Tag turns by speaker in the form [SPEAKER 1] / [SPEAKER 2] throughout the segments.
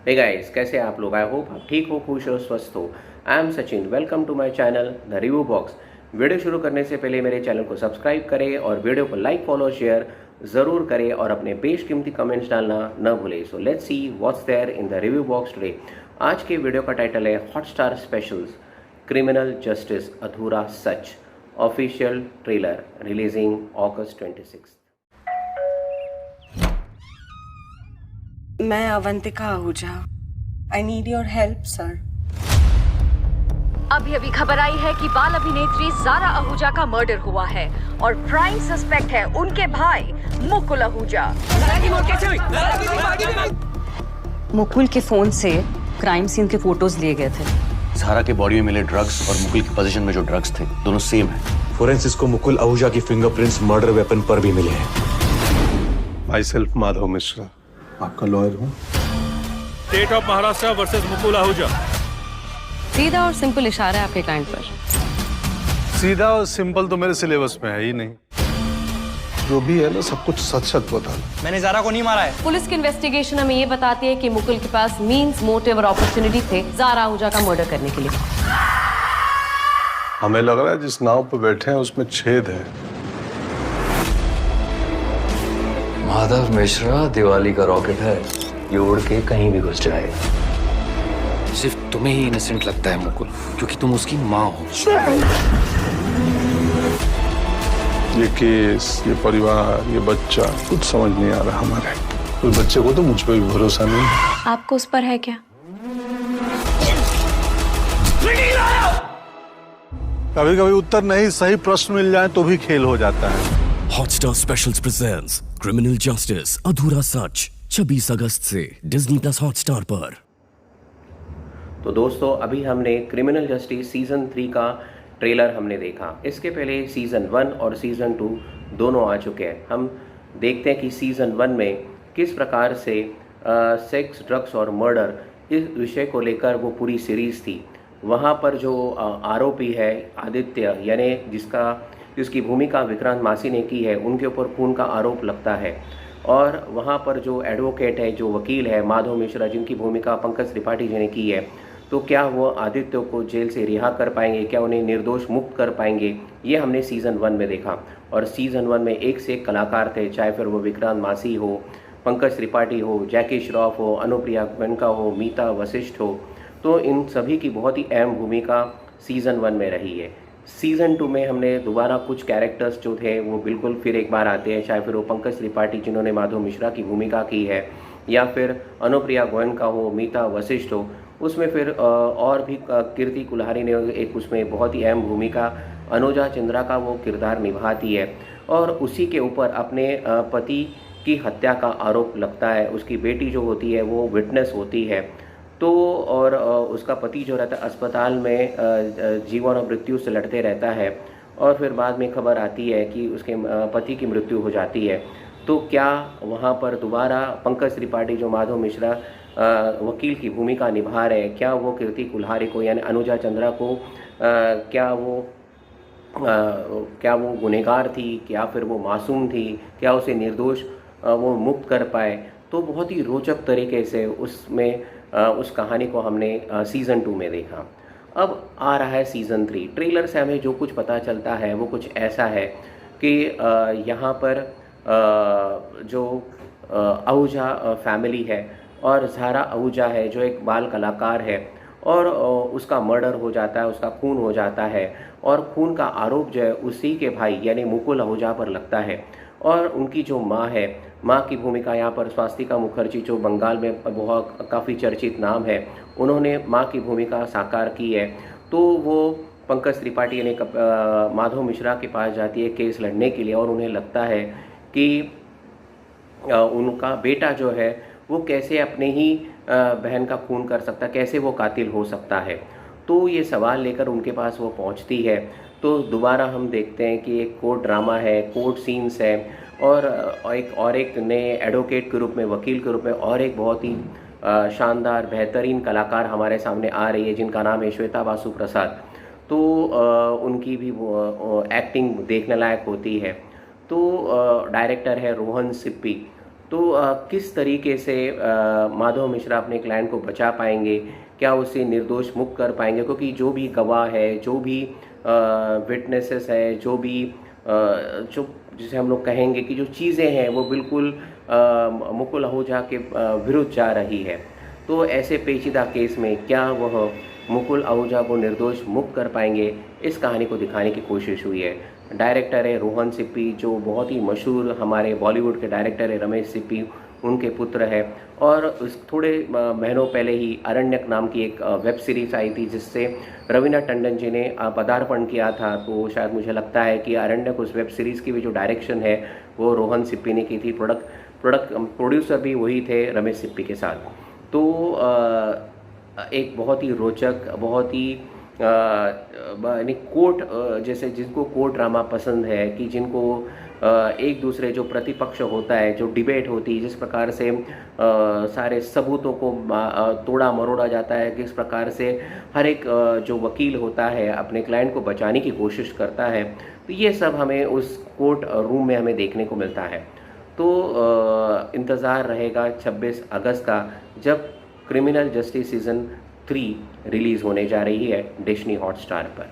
[SPEAKER 1] Hey guys, कैसे हैं आप लोग? आई होप आप ठीक हो, खुश हो, स्वस्थ हो। I am Sachin, welcome to my channel the review box. Video शुरू करने से पहले मेरे चैनल को सब्सक्राइब करें और वीडियो को लाइक, फॉलो, शेयर ज़रूर करें और अपने बेशकीमती कमेंट्स डालना न भूलें। So let's see what's there in the review box today. आज के वीडियो का टाइटल है हॉटस्टार स्पेशल्स क्रिमिनल जस्टिस अधूरा सच, ऑफिशियल ट्रेलर रिलीजिंग August 26।
[SPEAKER 2] मैं Avantika Ahuja. I need your help sir.
[SPEAKER 3] अभी अभी खबर आई है कि बाल अभिनेत्री ज़ारा आहूजा का मर्डर हुआ है और प्राइम सस्पेक्ट है उनके भाई मुकुल आहूजा।
[SPEAKER 4] मुकुल के फोन से क्राइम सीन के फोटोज लिए गए थे।
[SPEAKER 5] ज़ारा के बॉडी में मिले ड्रग्स और मुकुल की पोजीशन में जो ड्रग्स थे दोनों सेम है।
[SPEAKER 6] फोरेंसिस को मुकुल आहूजा की फिंगरप्रिंट्स मर्डर वेपन पर भी मिले हैं।
[SPEAKER 7] माई सेल्फ माधव मिश्रा, आपका लॉयर हूँ।
[SPEAKER 8] State of Maharashtra versus Mukul Ahuja.
[SPEAKER 4] सीधा और सिंपल इशारा है आपके क्लाइंट पर।
[SPEAKER 7] सीधा और सिंपल तो मेरे सिलेबस में है ही नहीं। जो भी है ना, सब कुछ सच सच बता दो।
[SPEAKER 9] मैंने ज़ारा को नहीं मारा है।
[SPEAKER 4] पुलिस की इन्वेस्टिगेशन हमें ये बताती है कि मुकुल के पास मींस, मोटिव और अपॉर्चुनिटी थे ज़ारा आहूजा का मर्डर करने के लिए।
[SPEAKER 7] हमें लग रहा है जिस नाव पे बैठे हैं उसमें छेद है।
[SPEAKER 5] माधव मिश्रा दिवाली का रॉकेट है, ये उड़ के कहीं भी घुस जाए। सिर्फ तुम्हें ही इनोसेंट लगता है मुकुल, क्योंकि तुम उसकी माँ हो।
[SPEAKER 7] ये केस, ये परिवार, ये बच्चा कुछ समझ नहीं आ रहा हमारे। उस बच्चे को तो मुझ पे भी भरोसा नहीं है।
[SPEAKER 4] आपको उस पर है क्या?
[SPEAKER 7] कभी कभी उत्तर नहीं, सही प्रश्न मिल जाए तो भी खेल हो जाता है।
[SPEAKER 10] Hotstar specials presents criminal justice अधूरा सच 26 अगस्त से डिज्नी प्लस हॉटस्टार पर।
[SPEAKER 1] तो दोस्तों, अभी हमने क्रिमिनल जस्टिस सीज़न 3 का ट्रेलर हमने देखा। इसके पहले सीज़न 1 और सीज़न 2 दोनों आ चुके हैं। हम देखते हैं कि सीज़न 1 में किस प्रकार से सेक्स, ड्रग्स और मर्डर इस विषय को लेकर वो पूरी सीरीज़ थी। वहाँ पर जो आरोपी है आदित्य, यानी जिसकी भूमिका विक्रांत मासी ने की है, उनके ऊपर खून का आरोप लगता है। और वहाँ पर जो एडवोकेट है, जो वकील है माधव मिश्रा, जिनकी भूमिका पंकज त्रिपाठी जी ने की है, तो क्या वो आदित्य को जेल से रिहा कर पाएंगे, क्या उन्हें निर्दोष मुक्त कर पाएंगे, ये हमने सीज़न 1 में देखा। और सीज़न 1 में एक से एक कलाकार थे, चाहे फिर वो विक्रांत मासी हो, पंकज त्रिपाठी हो, जैकी श्रॉफ हो, अनुप्रिया गोयनका हो, मीता वशिष्ठ हो, तो इन सभी की बहुत ही अहम भूमिका सीज़न 1 में रही है। सीज़न 2 में हमने दोबारा कुछ कैरेक्टर्स जो थे वो बिल्कुल फिर एक बार आते हैं, चाहे फिर वो पंकज त्रिपाठी जिन्होंने माधव मिश्रा की भूमिका की है, या फिर अनुप्रिया गोयनका हो, मीता वशिष्ठ हो। उसमें फिर और भी कीर्ति कुल्हारी ने एक उसमें बहुत ही अहम भूमिका, अनुजा चंद्रा का वो किरदार निभाती है। और उसी के ऊपर अपने पति की हत्या का आरोप लगता है। उसकी बेटी जो होती है वो विटनेस होती है, तो और उसका पति जो रहता है अस्पताल में जीवन और मृत्यु से लड़ते रहता है। और फिर बाद में खबर आती है कि उसके पति की मृत्यु हो जाती है। तो क्या वहाँ पर दोबारा पंकज त्रिपाठी जो माधव मिश्रा वकील की भूमिका निभा रहे हैं, क्या वो कीर्ति कुल्हारी को यानी अनुजा चंद्रा को क्या वो गुनहगार थी, क्या फिर वो मासूम थी, क्या उसे निर्दोष वो मुक्त कर पाए? तो बहुत ही रोचक तरीके से उसमें उस कहानी को हमने सीज़न 2 में देखा। अब आ रहा है सीज़न 3। ट्रेलर से हमें जो कुछ पता चलता है वो कुछ ऐसा है कि यहाँ पर जो आहूजा फैमिली है और ज़ारा आहूजा है जो एक बाल कलाकार है, और उसका मर्डर हो जाता है, उसका खून हो जाता है। और खून का आरोप जो है उसी के भाई यानी मुकुल आहूजा पर लगता है। और उनकी जो माँ है, माँ की भूमिका यहाँ पर स्वास्तिका मुखर्जी जो बंगाल में बहुत काफ़ी चर्चित नाम है, उन्होंने माँ की भूमिका साकार की है। तो वो पंकज त्रिपाठी यानी माधव मिश्रा के पास जाती है केस लड़ने के लिए, और उन्हें लगता है कि उनका बेटा जो है वो कैसे अपने ही बहन का खून कर सकता है, कैसे वो कातिल हो सकता है। तो ये सवाल लेकर उनके पास वो पहुंचती है। तो दोबारा हम देखते हैं कि एक कोर्ट ड्रामा है, कोर्ट सीन्स है, और एक नए एडवोकेट के रूप में, वकील के रूप में और एक बहुत ही शानदार बेहतरीन कलाकार हमारे सामने आ रही है जिनका नाम है श्वेता बासु प्रसाद। तो उनकी भी वो एक्टिंग देखने लायक होती है। तो डायरेक्टर है रोहन सिप्पी। तो किस तरीके से माधव मिश्रा अपने क्लाइंट को बचा पाएंगे, क्या उसे निर्दोष मुक्त कर पाएंगे, क्योंकि जो भी गवाह है, जो भी विटनेसेस है, जो भी जो जिसे हम लोग कहेंगे कि जो चीज़ें हैं वो बिल्कुल मुकुल आहूजा के विरुद्ध जा रही है। तो ऐसे पेचीदा केस में क्या वह मुकुल आहूजा को निर्दोष मुक्त कर पाएंगे, इस कहानी को दिखाने की कोशिश हुई है। डायरेक्टर है रोहन सिप्पी, जो बहुत ही मशहूर हमारे बॉलीवुड के डायरेक्टर है रमेश सिप्पी, उनके पुत्र है। और उस थोड़े महीनों पहले ही अरण्यक नाम की एक वेब सीरीज़ आई थी जिससे रवीना टंडन जी ने पदार्पण किया था। तो शायद मुझे लगता है कि अरण्यक उस वेब सीरीज़ की भी जो डायरेक्शन है वो रोहन सिप्पी ने की थी। प्रोड्यूसर भी वही थे रमेश सिप्पी के साथ। तो एक बहुत ही रोचक, बहुत ही यानी कोर्ट जैसे, जिनको कोर्ट ड्रामा पसंद है, कि जिनको एक दूसरे जो प्रतिपक्ष होता है, जो डिबेट होती है, जिस प्रकार से सारे सबूतों को तोड़ा मरोड़ा जाता है, किस प्रकार से हर एक जो वकील होता है अपने क्लाइंट को बचाने की कोशिश करता है, तो ये सब हमें उस कोर्ट रूम में हमें देखने को मिलता है। तो इंतज़ार रहेगा 26 अगस्त का, जब क्रिमिनल जस्टिस सीज़न 3 रिलीज़ होने जा रही है डिज्नी हॉटस्टार पर।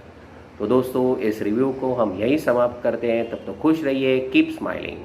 [SPEAKER 1] तो दोस्तों, इस रिव्यू को हम यही समाप्त करते हैं। तब तो खुश रहिए, कीप स्माइलिंग।